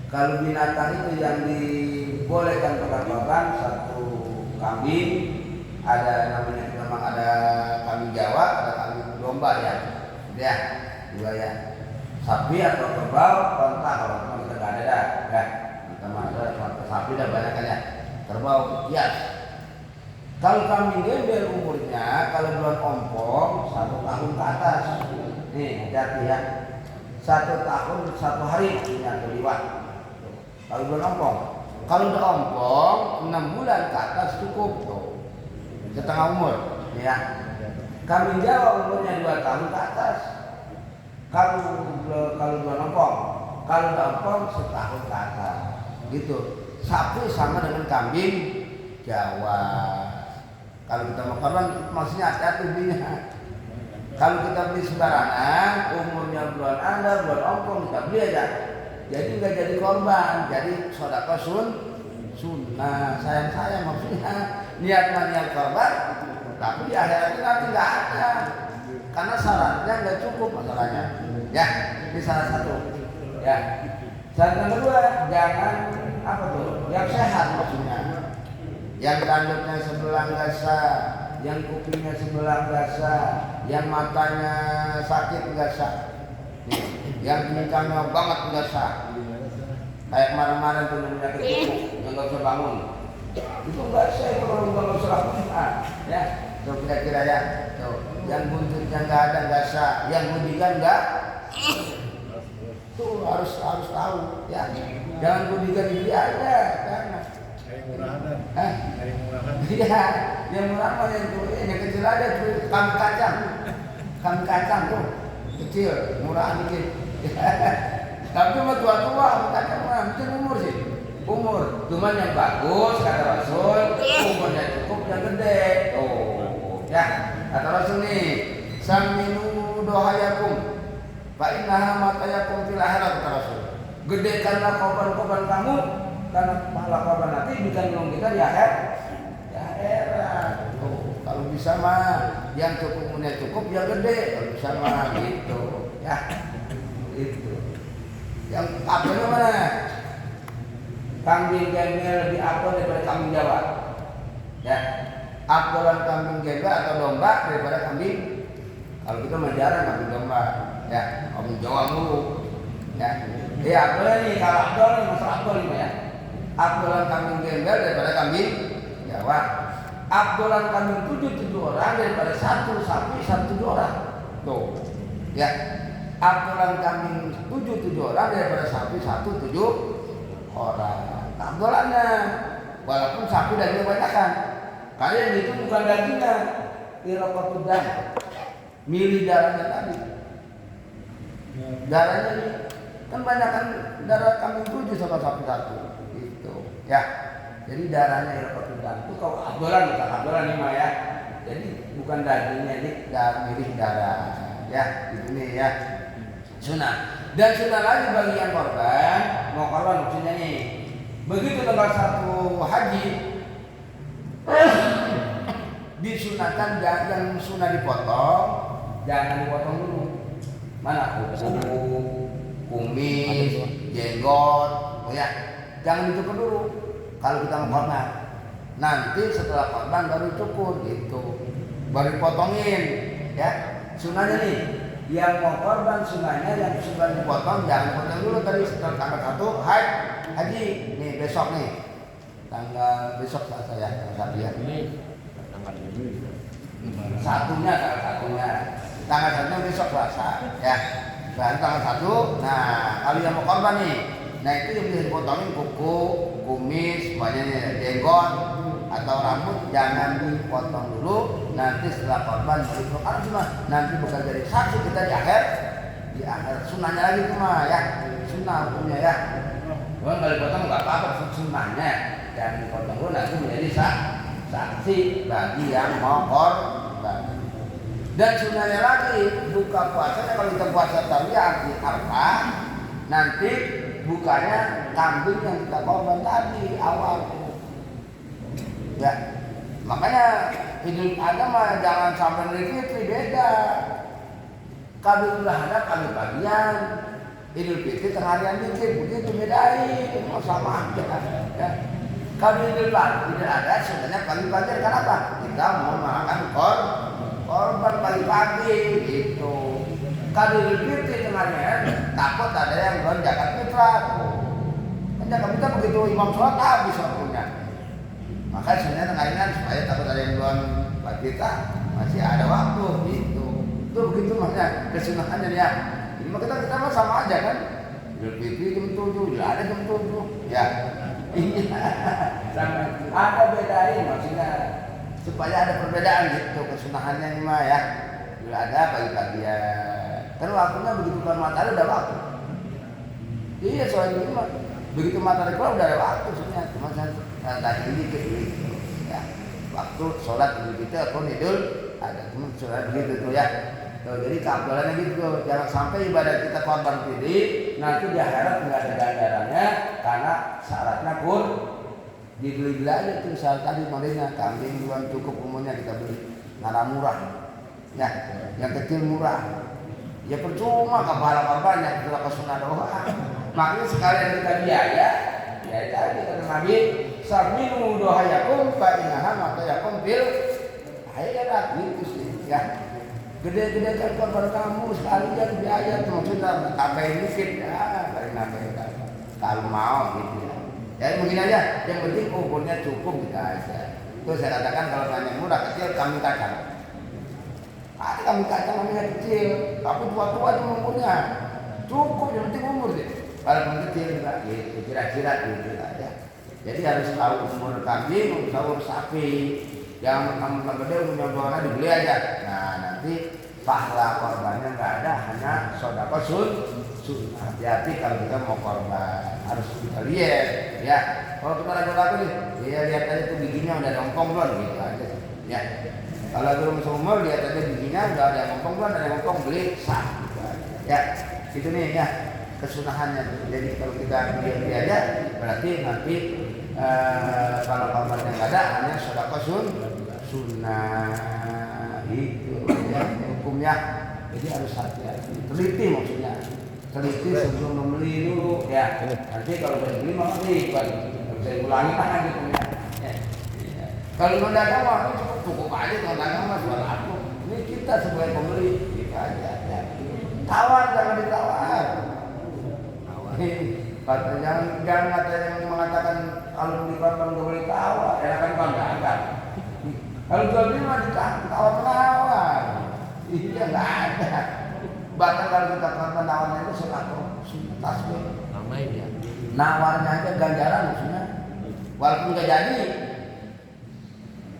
Kalau binatang itu yang dibolehkan bakar korban satu kambing, ada namanya memang ada kambing Jawa, ada kambing domba ya, ya dua ya. Sapi atau kerbau, kontak kalau memang kita nggak ada dah, ya. Kita ada sapi dah banyak kan ya. Kerbau, ya. Kalau kambing gembel umurnya kalau bulan ompong 1 tahun ke atas, nih hati-hati ya. 1 tahun 1 hari punya terliwat. Kalau bulan ompong, kalau udah ompong 6 bulan ke atas cukup tuh, setengah umur, ya. Kambing Jawa umurnya 2 tahun ke atas. Kalau bulan ompong, kalau udah ompong 1 tahun ke atas, gitu. Sapi sama dengan kambing Jawa. Kalau kita mau korban, maksudnya hati-hati belinya. Kalau kita beli sembarangan, umurnya bulan Anda, bulan ompong kita beli aja. Jadi nggak jadi korban, jadi sedekah sunnah. Sayang maksudnya niat korban, tapi di akhirat itu nanti nggak ada. Karena syaratnya nggak cukup masalahnya. Ya, ini salah satu. Ya. Syarat yang kedua, jangan apa tuh? Yang sehat maksudnya. Yang rambutnya sebelah nggak sah, yang kupingnya sebelah nggak sah, yang matanya sakit nggak sah, yang pincangnya banget nggak sah. Kayak kemarin-kemarin tuh penyakit kuku yang nggak bisa bangun, itu nggak sah kalau nggak usah lakukan, ya. Tuh kira-kira ya. Tuh, yang buntutnya nggak ada nggak sah, yang budikan nggak. Tuh harus tahu, ya. Jangan budikan diri aja, karena murahan. Iya, yang murah mah yang kecil aja tuh kambing kacang tuh kecil, murah dikit. Tapi mah tua-tua, kacang mah mungkin umur sih, cuman yang bagus kata Rasul, umurnya cukup yang gede. Oh, ya kata Rasul nih, saminu dohayakum, fa innaha matayakum fil akhirat kata Rasul. Gedekanlah korban kamu. Karena pahala korban nanti bisa nolong kita di akhirat. Tuh, kalau bisa mah yang umurnya cukup yang gede, kalau bisa mah gitu, ya. Itu. Yang apelnya mana? Kambing gembel lebih apel daripada kambing Jawa. Ya. Apelan kambing gembel atau domba daripada kambing. Kalau kita mah jarang kambing domba, ya. Kambing Jawa mulu. Ya. Ya apelnya nih kalau apel nih masalah apel nih ya. Abdolan kambing gembel daripada kambing Jawa. Abdolan kambing 7 orang daripada 1 sapi 7 orang. Tuh, ya. Abdolan kambing 7 orang daripada sapi 7 orang. Abdolannya, walaupun sapi dagingnya kebanyakan, kalian itu bukan dagingnya, iraqatudam, milih darahnya tadi. Darahnya ini kan banyakkan darah kambing 7 sama sapi 1. Ya, jadi darahnya iraqatudam itu kalau abdolan bukan abdolan nih mah ya. Jadi bukan dagingnya ini milih darah. Ya, ini ya. Sunnah. Dan sunnah lagi bagi yang korban, mau korban maksudnya nih. Begitu tanggal 1 haji disunahkan yang sunnah dipotong, jangan dipotong dulu. Mana kuku, kumis, jenggot, oh ya. Jangan dicukur dulu kalau kita mau korban. Nanti setelah korban baru cukur gitu. Baru potongin ya. Sunahnya nih, yang mau korban sunahnya yang sudah dipotong jangan potong dulu tadi setelah tanggal 1 haji. Nih besok nih. Tanggal besok saya tanggal 1 ya. Satunya tanggal 1-nya. Tanggal 1 besok Selasa ya. Dan tanggal 1. Nah, kalau yang mau korban nih, nah itu yang bisa dipotongin kuku, kumis, banyak jenggot atau rambut jangan dipotong dulu. Nanti setelah korban baru karena cuma nanti bukan jadi saksi kita di akhir sunnahnya lagi cuma ya sunnah hukumnya ya. Cuman kalau dipotong nggak apa-apa sunnahnya jangan dipotong dulu nanti menjadi saksi bagi yang mau korban. Dan sunnahnya lagi buka puasanya kalau kita puasa tadi apa nanti bukanya kambing yang kita korban tadi awal. Ya, makanya Idul Adha mah jangan sampai Idul Fitri beda. Kambing udah ada kambing bagian, Idul Fitri terharian dikit begitu beda. bedain, sama aja. Ya. Kalau Idul Fitri tidak ada, sebenarnya pagi-pagi kenapa? Kita mau makan korban pagi-pagi gitu. Kalau Idul Fitri kemarin takut ada yang belum zakat fitrah. Kan zakat fitrah begitu imam sholat habis waktunya. Maka sebenarnya tengahnya supaya takut ada yang belum kita masih ada waktu gitu. Itu begitu makanya kesunahannya ya. Jadi kita mah sama aja kan. Idul Fitri jam 7, ada jam 7. Ya. Iya. Ada bedain maksudnya supaya ada perbedaan gitu kesunahannya ini mah ya. Bila ada pagi-pagi ya. Kan waktunya begitu keluar matahari udah waktu. Iya soalnya ini mah begitu matahari keluar udah ada waktu sebenarnya. Cuma saya tadi dikit gitu. Ya. Waktu sholat Idul Fitri ataupun Idul ada cuma sholat begitu tuh ya. Tuh, jadi keabdalannya gitu, jangan sampai ibadah kita korban Fitri nanti di akhirat nggak ada ganjarannya karena syaratnya pun dibeli-beli aja tuh syarat tadi modelnya kambing duluan cukup umurnya kita beli karena murah, ya yang kecil murah, ya percuma kepala korbannya kita kesunah doang, makanya sekalian kita biaya, ya tadi kata Nabi, saminu dohayakum fa innaha maka yakum fil akhirat gitu sih, ya. Gede-gede kan korban kamu sekalian biaya maksudnya tambahin dikit ya dari nambahin kalau mau gitu ya. Ya mungkin aja yang penting umurnya cukup kita aja. Terus saya katakan kalau tanya murah kecil kambing kacang. Ada kambing kacang namanya kecil tapi tua-tua aja umurnya cukup yang penting umur deh. Walaupun kecil juga gitu kira-kira gitu lah ya. Jadi harus tahu umur kambing, umur sapi. Yang kamu gede umurnya buahnya dibeli aja. Nah nanti pahala korbannya nggak ada, hanya sodako sun. Hati-hati kalau kita mau korban harus kita lihat ya. Kalau kita ragu-ragu nih, ya lihat aja tuh giginya udah ngongkong belum gitu aja ya. Kalau belum seumur lihat aja giginya udah ada yang ngongkong belum, ada yang ngongkong beli sah gitu aja. Ya itu nih ya kesunahannya. Jadi kalau kita beli aja berarti nanti kalau korbannya nggak ada hanya sodako sunnah itu ya, hukumnya. Jadi harus hati-hati, teliti maksudnya, teliti sebelum membeli dulu ya. Nanti kalau udah beli maka bisa ulangi lagi gitu ya. Kalau mendagang mah cukup aja kalau dagang mah jual aku. Ini kita sebagai pembeli kita aja ya. Tawar jangan ditawar. Jangan ada yang mengatakan kalau beli korban nggak boleh tawar, enakan kondangan. Kalau jual beli mah ditawar menawar, iya nggak ada. Bahkan kalau kita korban nawarnya itu selaku tasbih. Ramai ya. Nawarnya aja ganjaran maksudnya, walaupun nggak jadi.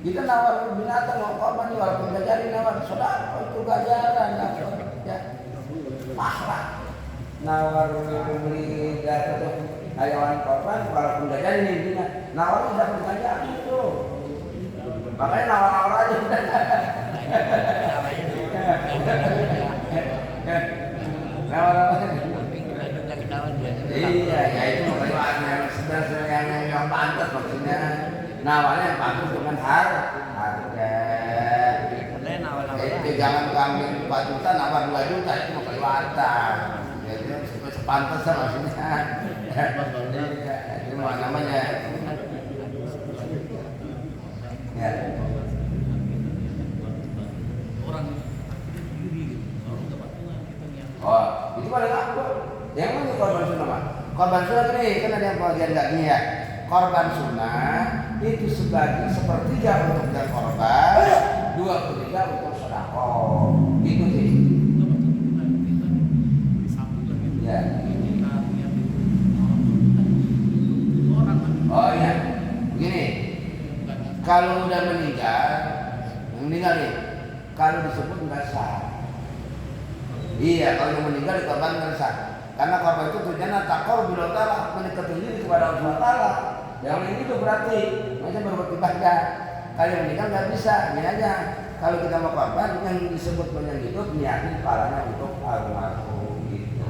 Kita nawar binatang mau korban nih walaupun nggak jadi nawar, saudara itu ganjaran ya. Pahala. Nawar beli data hayawan korban walaupun nggak jadi nih nawar dapat ganjaran itu. Makanya nawar-nawar aja. Nawar-nawar. Iya, ya itu makanya yang pantas maksudnya. Nawarnya yang pantas dengan harga. Itu jangan kambing 4 juta nawar 2 juta itu mau kelewatan. Jadi sepantasnya maksudnya. Itu namanya. Ya. Oh, itu paling apa? Yang mana korban sunnah, Pak? Korban sunnah ini kan ada yang bagian gajinya ya. Korban sunnah itu sepertiga untuk yang korban, 2/3 untuk sedekah. Gitu sih. Ya. Oh iya, begini. Kalau udah meninggal nih, kalau disebut nggak sah. Iya, kalau yang meninggal dikorban nggak sah. Karena korban itu tujuannya takor bila ta'ala mendekatkan diri kepada Allah Ta'ala. Yang ini itu berarti macam berbuat ibadah. Kalau yang meninggal nggak bisa, ini aja. Kalau kita mau korban yang disebut yang hidup niatin kepalanya untuk almarhum gitu.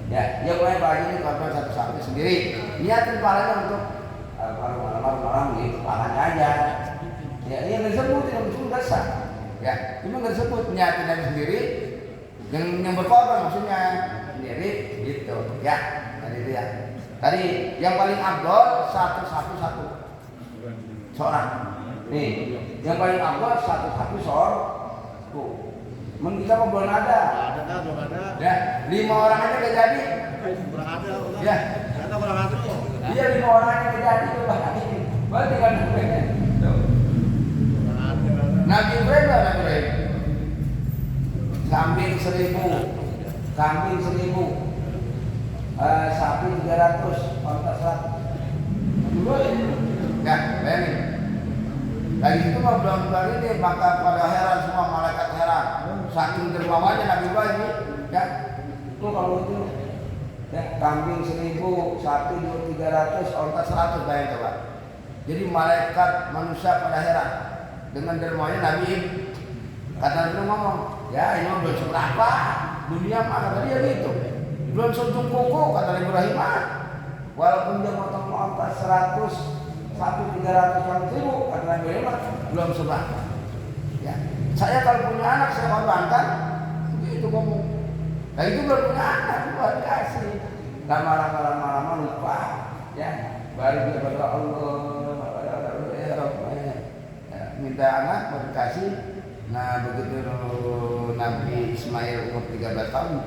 Ya, dia boleh bagi ini korban satu sapi sendiri. Niatin kepalanya untuk almarhum gitu, kepalanya aja. Ya, yang disebut yang itu nggak sah. Ya, cuma nggak disebut niatin aja sendiri. Yang berkorban maksudnya sendiri gitu ya. Jadi dia Tadi yang paling afdol satu seorang. Nih, yang paling afdol satu seorang. Men kita mau belum ada. Belum ada. Ya, 5 orang aja gak jadi. Kurang ada. Ya. Karena kurang ada kok. Iya 5 orang aja gak jadi tuh. Berarti kan Nabi Ibrahim. Kambing 1000, sapi 300, onta 100. Ya, bayangin. Lagi itu mau belum ini maka pada heran semua malaikat heran. Saking dermawannya Nabi Ibrahim ini, ya. Itu kalau itu ya, kambing 1000, sapi 300, onta 100 bayang coba. Jadi malaikat manusia pada heran dengan dermawannya Nabi Ibrahim. Kata dia ngomong, ya ini belum seberapa dunia mah kata dia gitu, belum sentuh kuku kata Ibrahim mah. Walaupun dia motong onta 100, sapi 300 yang 1000 kata Ibrahim mah belum seberapa. Ya, saya kalau punya anak saya korbankan, begitu ngomong. Nah itu belum punya anak luar biasa. Lama-lama lupa, ya baru dia berdoa Allah, minta anak baru dikasih. Nah begitu Nabi Ismail umur 13 tahun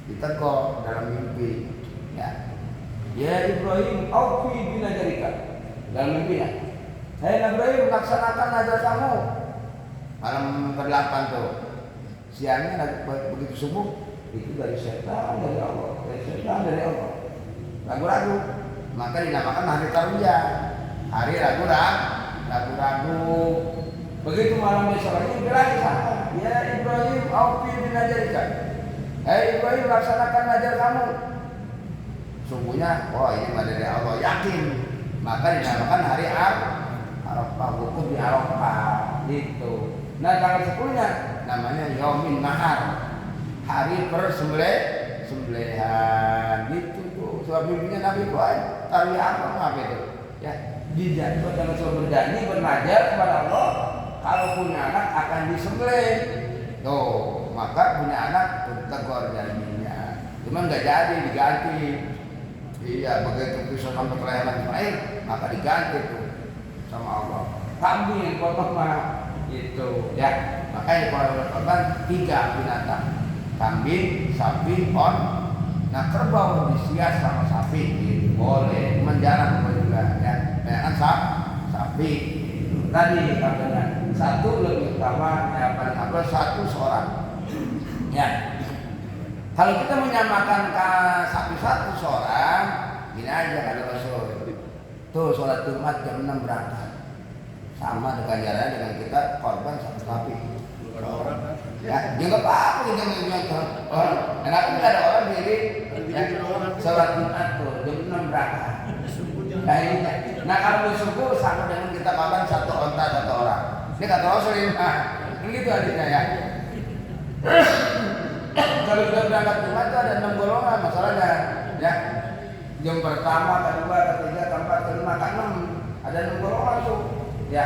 ditegur dalam mimpi, ya Ibrahim aufi binajarika, dalam mimpinya, hai Nabi Ibrahim laksanakan nazar kamu. Malam ke-8 tuh siangnya begitu subuh itu dari setan dari Allah, ragu-ragu, maka dinamakan hari tarbiyah, hari ragu-ragu. Begitu malam besoknya berlari sana. Ya Ibrahim, aufi binajarika. Hai Ibrahim, laksanakan najar kamu. Sungguhnya, ini dari Allah, yakin. Maka dinamakan hari Arafah, wukuf di Arafah. Gitu. Nah tanggal 10-nya namanya Yaumin Nahar, hari persembelihan. Gitu tuh. Sebab mimpinya Nabi Ibrahim, tarbiyah apa itu? Ya, dijatuh dengan sebuah berjanji bernajar kepada Allah. Kalau punya anak akan disembelih, tuh maka punya anak tegur janjinya, cuman nggak jadi diganti. Iya begitu bisa sampai kelahiran Ismail maka diganti tuh sama Allah. Kambing yang potong mah itu, ya makanya kalau korban 3 binatang, kambing, sapi, nah kerbau disias sama sapi gitu. Boleh, menjarang juga ya, kan sapi. Tadi katanya satu lebih utama, yang paling afdal satu seorang. Ya, kalau kita menyamakan sapi satu seorang, gini aja kata Rasul. Tuh sholat Jumat jam 6 berangkat, sama dengan jaraknya dengan kita korban satu sapi. Ya, juga apa-apa kita orang. Enak juga ada orang diri. Sholat Jumat tuh jam 6 berangkat. Nah kalau bersyukur sama dengan kita makan satu onta satu orang. Ini kata Rasul, gitu adiknya ya. Kalau kita berangkat Jumat itu ada 6 golongan masalahnya, ya. Jam pertama, kedua, ketiga, keempat, kelima, keenam, ada 6 golongan tuh, ya.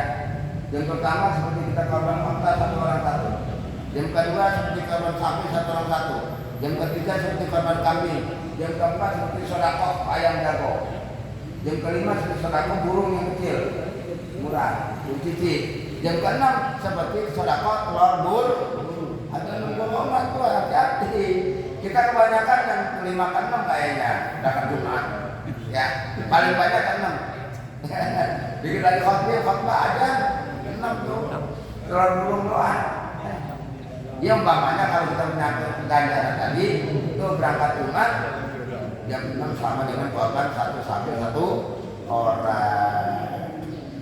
Jam pertama seperti kita korban onta satu orang satu. Jam kedua seperti korban sapi satu orang satu. Jam ketiga seperti korban kambing. Jam keempat seperti sedekah ayam jago. Jam kelima seperti sedekah burung yang kecil, murah, cici. Jam keenam seperti sedekah telur bul. Ada 6 golongan tuh, hati-hati. Kita kebanyakan yang kelima keenam kayaknya dapat Jumat. Ya, paling banyak keenam. Dikit lagi khotbah aja 6 tuh. Telur burung doang. Ya umpamanya kalau kita menyangkut ganjaran tadi itu berangkat Jumat jam 6 sama dengan korban satu sapi satu orang.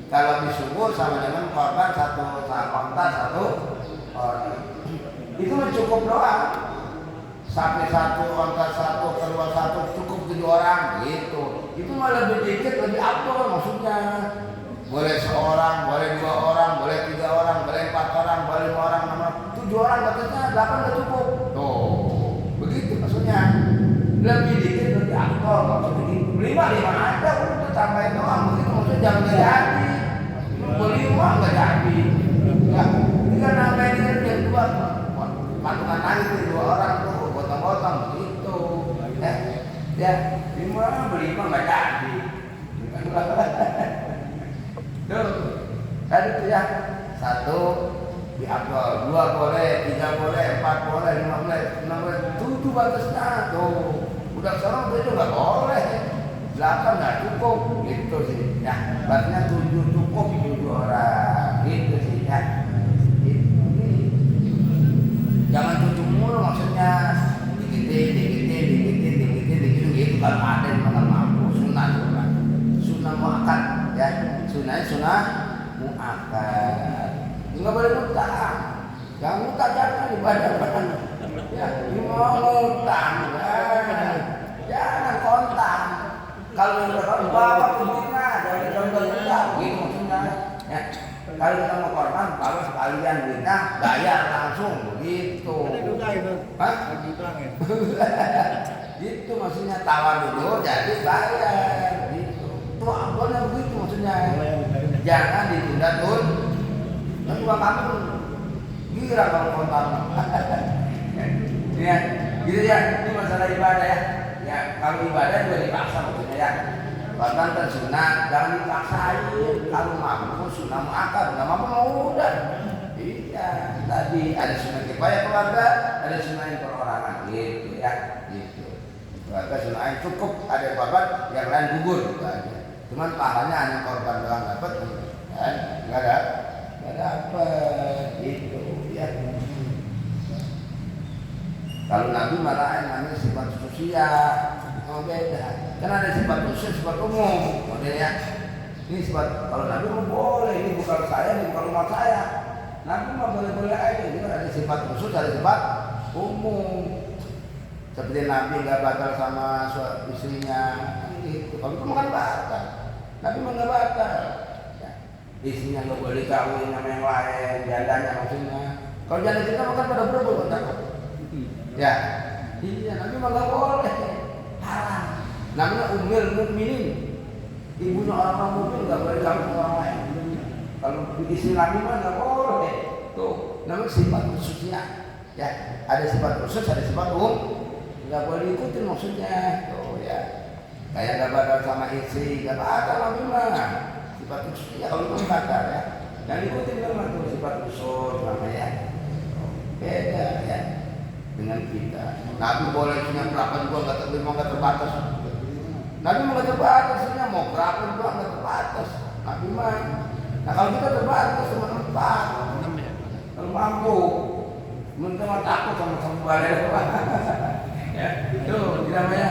Kalau di subuh sama dengan korban satu onta satu orang. Itu cukup doang. Sapi satu, onta satu, kerbau satu cukup 7 orang gitu. Itu malah lebih dikit, lebih afdol maksudnya. Boleh seorang, boleh 2 orang, boleh 3 orang, boleh 4 orang, boleh 5 orang, 6 orang, 7 orang katanya 8 udah cukup. Tuh, begitu maksudnya. Lebih dikit lebih afdol maksudnya gitu. 5 aja udah tambahin doang. Begitu maksudnya jangan nggak jadi. Beli uang nggak jadi. Ya, ini kan namanya ini yang 2 patungan lagi 2 orang tuh, gotong-gotong gitu. Ya, 5 beli mah nggak jadi. Tuh, tadi tuh ya, 1 diapel, 2 boleh, 3 boleh, 4 boleh, 5 boleh, 6 boleh, 7 batasnya tuh. Udah sekarang itu nggak boleh, 8 nggak cukup, gitu sih. Ya, batasnya 7 cukup 7 orang, gitu sih ya. Jangan 7 mulu maksudnya, dikitin, gitu. Kalau ada yang makan mampu, sunnah muakkad, ya, sunnah muakkad. Nggak boleh ngutang, jangan ngutang, jangan ibadah. Ya, mau ngutang, jangan kontak. Kalau yang berkorban bawa ke duitnya, jangan contoh-contoh, gitu maksudnya. Ya, kalau kita mau korban, bawa sekalian duitnya, bayar langsung, begitu. Ada juga itu. Hah? Lagi ya. Gitu maksudnya, tawar dulu, jadi bayar, gitu. Tuh boleh begitu maksudnya. Jangan ditunda tuh. Dan uang kamu gira kalau kontak. Ya, gitu ya. Ini masalah ibadah ya. Ya, kalau ibadah juga dipaksa maksudnya ya. Bahkan kan sunnah jangan dipaksain. Kalau mampu sunnah muakkad, nggak mampu mau udah. Iya, tadi ada sunnah kifayah keluarga, ada sunnah yang perorangan, gitu ya. Gitu. Keluarga sunnah yang cukup, ada korban, yang lain gugur gitu aja. Cuman pahalanya hanya korban doang dapat, kan? Nggak ada apa gitu ya. Kalau Nabi malah namanya sifat sosial, beda. Kan ada sifat khusus, sifat umum, modelnya. Ini sifat kalau Nabi mau boleh, ini bukan saya, ini bukan rumah saya. Nabi mah boleh-boleh aja. Gitu. Ada sifat khusus, ada sifat umum. Seperti Nabi nggak batal sama istrinya, gitu. Kalau itu makan batal. Nabi mah nggak batal. Istrinya nggak boleh kawin sama yang lain, jandanya maksudnya. Kalau janda kita makan pada berebut, takut. Ya, iya, Nabi mah nggak boleh, haram. Namanya Ummul Mukminin, ibunya orang-orang mukmin nggak boleh kawin sama orang lain. Kalau istri Nabi mah nggak boleh. Tuh, namanya sifat khususnya. Ya, ada sifat khusus, ada sifat umum. Nggak boleh ikutin maksudnya. Tuh ya, kayak nggak batal sama istri, nggak batal Nabi mah. Sifat khusus ya kalau itu batal ya. Yang ikutin memang tuh sifat khusus namanya. Beda ya dengan kita. Nabi boleh punya berapa juga nggak terbatas. Nabi mau nggak terbatas, mau berapa juga nggak terbatas. Nabi mah. Nah kalau kita terbatas cuma 4. Kalau mampu, menurut takut sama balik. Ya, itu namanya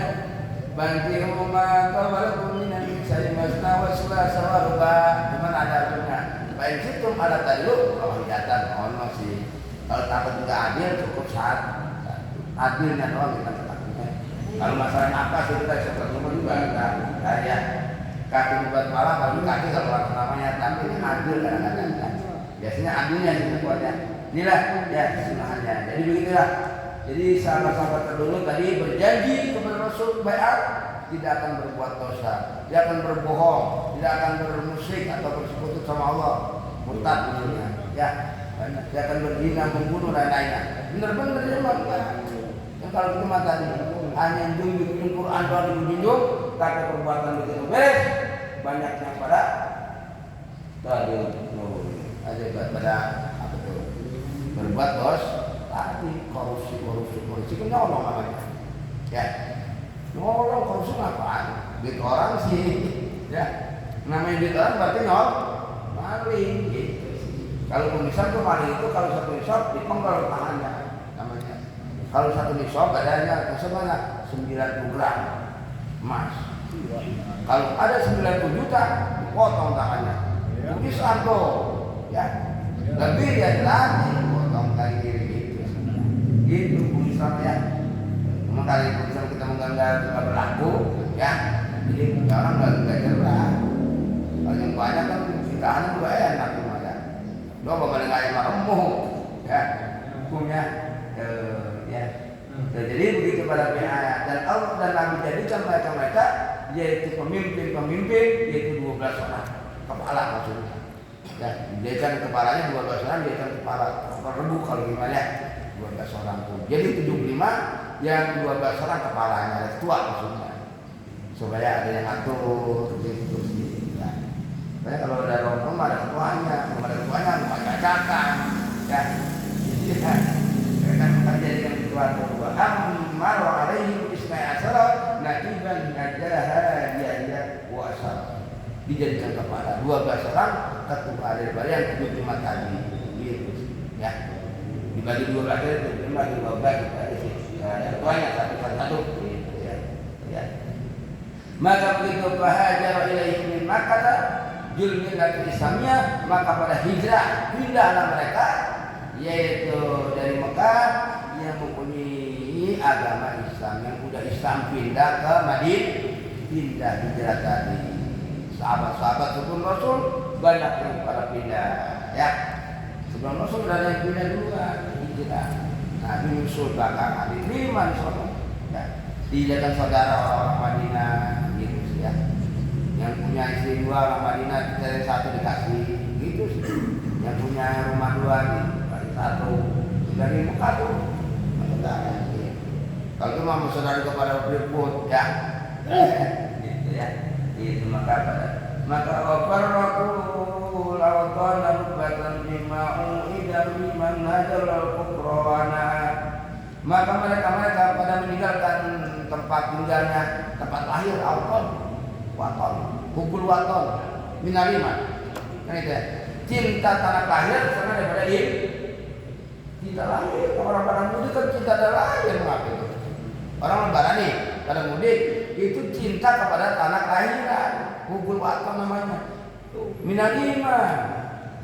banti rumah atau walaupun ini saya masna wasula sawarba. Cuman ada artinya. Baik situ ada tadi lu kalau kelihatan masih. Kalau takut juga adil cukup 1. Adilnya doang kita takutnya. Kalau masalah apa sih kita seperti juga kayak kaki buat malah kalau kaki kalau namanya tapi ini adil kadang-kadang. Biasanya adilnya sih kuatnya. Inilah ya sunnahnya. Jadi begitulah. Jadi sahabat-sahabat terdahulu tadi berjanji kepada Rasul baiat tidak akan berbuat dosa, tidak akan berbohong, tidak akan bermusyrik atau bersekutu sama Allah, murtad dunia. Ya, tidak akan berzina, membunuh dan lainnya. Benar-benar dia mah. Yang kalau kita matanya hanya junjung Quran doang dijunjung, tapi perbuatan begitu beres, banyak yang pada tadi ada pada apa tuh berbuat tadi korupsi kan nyolong namanya, ya nyolong korupsi ngapain? Duit orang sih, ya namanya duit orang berarti maling gitu sih. Kalau pemisah tuh maling itu kalau satu nisab dipenggal tangannya. Kalau satu nisab badannya sebanyak 90 gram emas. Kalau ada 90 juta dipotong tangannya. Mungkin satu, ya lebih ya lagi potong kaki kiri gitu. Gitu Islam ya. Kali Islam kita mengganggar juga berlaku, ya. Jadi orang nggak cerdas. Kalau yang banyak kan ditahan juga enak cuma ya. Coba paling kayak remuk, ya. Hukumnya. Ya. Jadi begitu pada pihak dan Allah dan Nabi jadikan mereka yaitu pemimpin yaitu 12 orang kepala maksudnya. Ya, jadikan kepalanya 12 orang, jadikan kepala rebu kalau gimana 12 orang tuh. Jadi 75 yang 12 orang kepalanya ketua maksudnya. supaya ada yang ngatur gitu sih. Ya. Karena kalau ada rombongan ada ketuanya, kalau ada ketuanya nggak cacakan, ya. Jadi kan menjadikan ketua kedua. Ammar alaihi isna asara na'iban najaha dia puasa. Dijadikan kepala 12 orang ketua daripada yang 75 tadi gitu ya. Dibagi 12 itu dibagi 12 dari ketuanya satu gitu ya. Ya. Maka begitu fahajar ilaihi min Makkah julmillatul Islamiyah, maka pada hijrah pindahlah mereka yaitu dari Mekah yang mempunyai agama Islam, yang udah Islam pindah ke Madinah, pindah hijrah tadi. Sahabat-sahabat sebelum Rasul banyak yang pada pindah ya. Sebelum Rasul sudah ada yang pindah duluan hijrah. Nabi menyusul belakangan diterima di sana ya. Dijadikan saudara orang Madinah gitu sih ya. Yang punya istri 2 orang Madinah dari 1 dikasih gitu sih. Yang punya rumah 2 dikasih 1 dari Mekah tuh. Saudara gitu. Kalau itu mah saudara kepada berikut ya. Gitu ya. Itu maka wafarraqu lawtana rubatan bima'u idan liman hajar al-kufrawana. Maka mereka pada meninggalkan tempat tinggalnya, tempat lahir Al-Qad waton, hubul waton minaliman. Kan itu ya. Cinta tanah lahir sama daripada cinta lahir. Orang pada mudik kan cinta tanah lahir mengapa itu? Orang lebaran nih pada mudik itu cinta kepada tanah kelahiran, hubul waton namanya. Minaliman.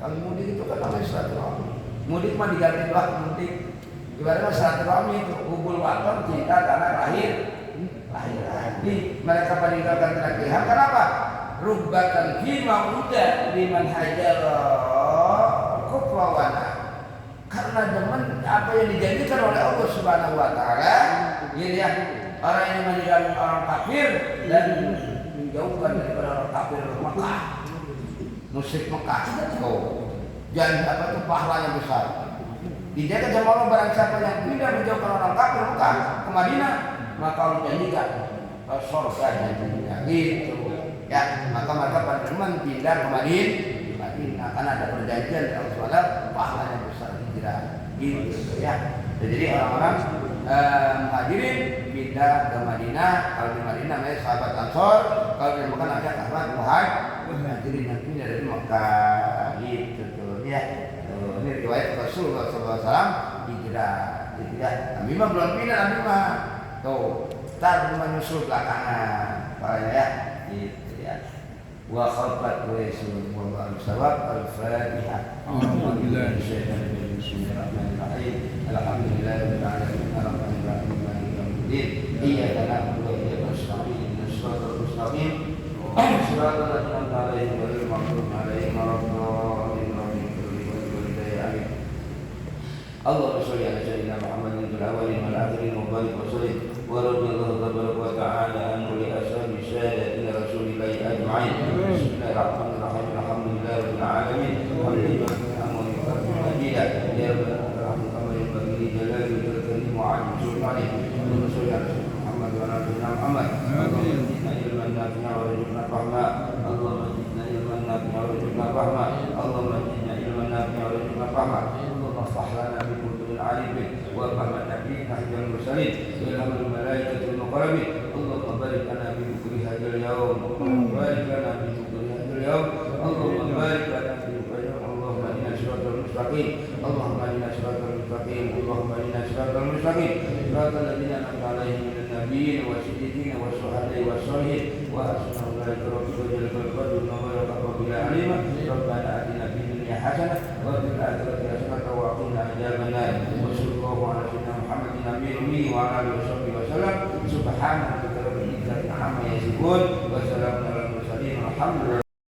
Kalau mudik itu kan namanya silaturahmi. Mudik mah diganti doa mudik. Ibaratnya silaturahmi itu hubul waton, cinta tanah lahiran. Di mereka meninggalkan tanah kelahiran. Kenapa? Rubbatan fima uda liman hajar kufrawana. Karena demen apa yang dijanjikan oleh Allah Subhanahu wa taala, ya orang yang meninggalkan orang kafir dan menjauhkan daripada orang kafir Mekah, musyrik Mekah. Jangan apa itu pahalanya besar. Dijaga sama Allah barang siapa yang tidak menjauhkan orang kafir Mekah ke Madinah, maka Allah janjikan surga janjinya gitu. Ya, maka mereka berteman pindah ke Madinah karena ada perjanjian dari Allah SWT, pahalanya besar hijrah gitu ya. Jadi orang-orang muhajirin pindah ke Madinah. Kalau di Madinah namanya sahabat Ansor, kalau di Mekah ada sahabat muhajirin yang pindah dari Mekah gitu tuh ya. Ini riwayat Rasulullah SAW hijrah gitu ya. Nabi mah belum pindah, Nabi mah tuh tar menyusul belakangan ya gitu ya. Wa khabat wa yasul wallahu sawab al-Fatihah. Alhamdulillah bismillahirrahmanirrahim. Alhamdulillahirabbil alamin arrahmanir rahim maliki yaumiddin. Iyyaka na'budu wa iyyaka nasta'in ihdinas siratal mustaqim siratal ladzina an'amta 'alaihim ghairil maghdubi 'alaihim waladdallin. Allahumma shalli ala sayyidina Muhammadin fil awwalin wal akhirin wa barik wa sallim wa radhiyallahu tabaraka wa ta'ala an kulli ashabi sayyidina rasulillahi ajma'in. Bismillahirrahmanirrahim. Alhamdulillahi rabbil alamin. Alhamdulillahi amri majida ya rabbal alamin bagi jalali wal karim wa ajzul alim. Allahumma shalli ala sayyidina Muhammad wa ala ali Muhammad. Allahumma zidna ilman nafi'a wa rizqna rahma. Allahumma zidna ilman nafi'a wa rizqna rahma. Allahumma zidna ilman nafi'a wa rizqna rahma. اصلح لنا بكل العالم وفهم النبي نحن المرسلين والهم الملائكه المقربين. اللهم بارك لنا بذكر هذا اليوم، بارك لنا بذكر هذا اليوم، اللهم بارك لنا بذكر اليوم. اللهم اهدنا صراط المستقيم، اللهم اهدنا صراط المستقيم، اللهم اهدنا صراط المستقيم، صراط الذين انعمت عليهم من النبيين والصديقين والشهداء والصالحين وحسن اولئك رفيقا. جل القدر وبارك ربنا عليما. ربنا اتنا في الدنيا حسنه وفي الاخره حسنه وقنا عذاب النار. وصلى الله على سيدنا محمد النبي الامي وعلى اله وصحبه وسلم. سبحان ربك رب العزه عما يصفون وسلام على المرسلين والحمد لله.